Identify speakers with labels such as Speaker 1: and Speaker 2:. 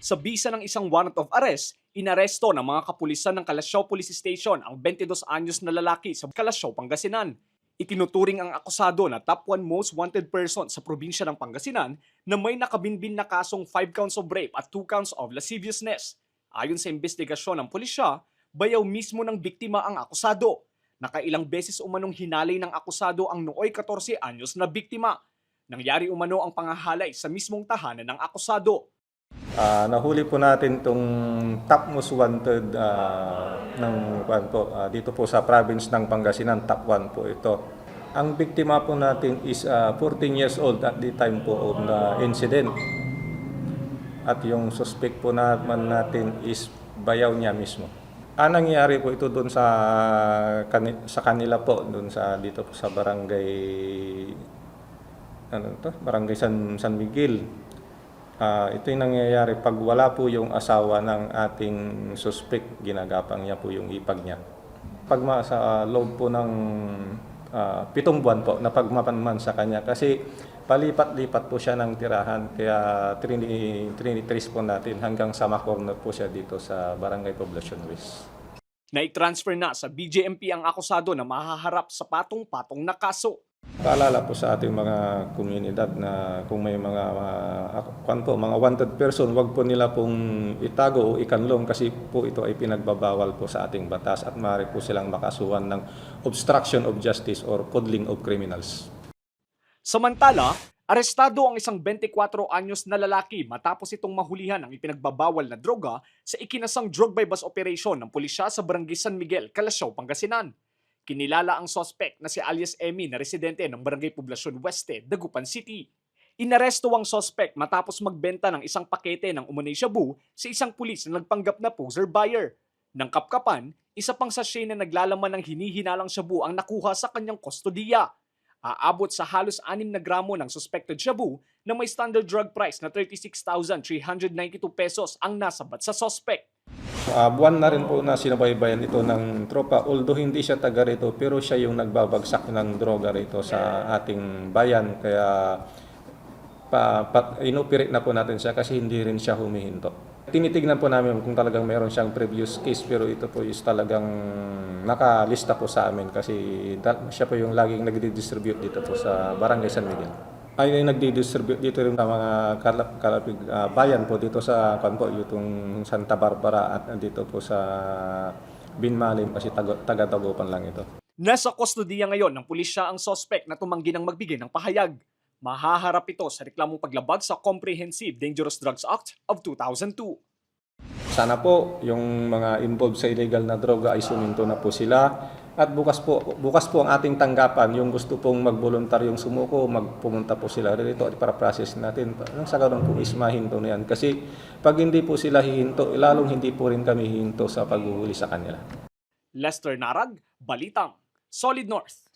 Speaker 1: Sa bisa ng isang warrant of arrest, inaresto ng mga kapulisan ng Calasiao Police Station ang 22 anyos na lalaki sa Calasiao, Pangasinan. Itinuturing ang akusado na top 1 most wanted person sa probinsya ng Pangasinan na may nakabinbin na kasong 5 counts of rape at 2 counts of lasciviousness. Ayon sa investigasyon ng pulisya, bayaw mismo ng biktima ang akusado. Nakailang beses umanong hinalay ng akusado ang nooy 14 anyos na biktima. Nangyari umano ang pangahalay sa mismong tahanan ng akusado.
Speaker 2: Nahuli po natin itong top most wanted dito po sa province ng Pangasinan, top 1 po ito. Ang biktima po natin is 14 years old at the time po of the incident. At yung suspect po natin is bayaw niya mismo. Nangyari po ito doon sa kanila po, doon sa dito po sa barangay Barangay San Miguel. Ito yung nangyayari pag wala po yung asawa ng ating suspect, ginagapang niya po yung ipag niya. Pag sa loob po ng 7 buwan po, napagmapanman sa kanya kasi palipat-lipat po siya ng tirahan, kaya trinitrace po natin hanggang sa makorner po siya dito sa Barangay Poblacion West.
Speaker 1: Nai-transfer na sa BJMP ang akusado na mahaharap sa patong-patong na kaso.
Speaker 2: Paalala po sa ating mga komunidad na kung may mga wanted person, wag po nila pong itago o ikanlong kasi po ito ay pinagbabawal po sa ating batas at maaari po silang makasuhan ng obstruction of justice or coddling of criminals.
Speaker 1: Samantala, arestado ang isang 24 anyos na lalaki matapos itong mahulihan ng ipinagbabawal na droga sa ikinasang drug by bus operation ng pulisya sa Barangay San Miguel, Calasiao, Pangasinan. Kinilala ang suspect na si alias Emmy na residente ng Barangay Poblacion Weste, Dagupan City. Inaresto ang suspect matapos magbenta ng isang pakete ng umunay shabu sa isang pulis na nagpanggap na poser buyer. Nang kapkapan, isa pang sachet na naglalaman ng hinihinalang shabu ang nakuha sa kanyang kustodiya. Aabot sa halos 6 na gramo ng suspected shabu na may standard drug price na 36,392 pesos ang nasabat sa suspect.
Speaker 2: Buwan na rin po na sinabaybayan ito ng tropa, although hindi siya taga rito pero siya yung nagbabagsak ng droga rito sa ating bayan, kaya inoperate na po natin siya kasi hindi rin siya humihinto. Tinitignan po namin kung talagang meron siyang previous case pero ito po is talagang nakalista po sa amin kasi siya po yung laging nagdi-distribute dito po sa Barangay San Miguel. Ay nagdi-distribute dito rin sa mga kalapig bayan po dito sa yung Santa Barbara at dito po sa Binmalim kasi taga-Dagupan lang ito.
Speaker 1: Nasa kustodiya ngayon ng pulisya ang suspect na tumanggi ng magbigay ng pahayag. Mahaharap ito sa reklamong paglabag sa Comprehensive Dangerous Drugs Act of 2002.
Speaker 2: Sana po yung mga involved sa illegal na droga ay suminto na po sila. At bukas po ang ating tanggapan, yung gusto pong magboluntaryong sumuko, magpumunta po sila dito at para process natin. Sa ganun po ismahinto na yan. Kasi pag hindi po sila hihinto, lalong hindi po rin kami hihinto sa paghuhuli sa kanila.
Speaker 1: Lester Narag, Balitang, Solid North.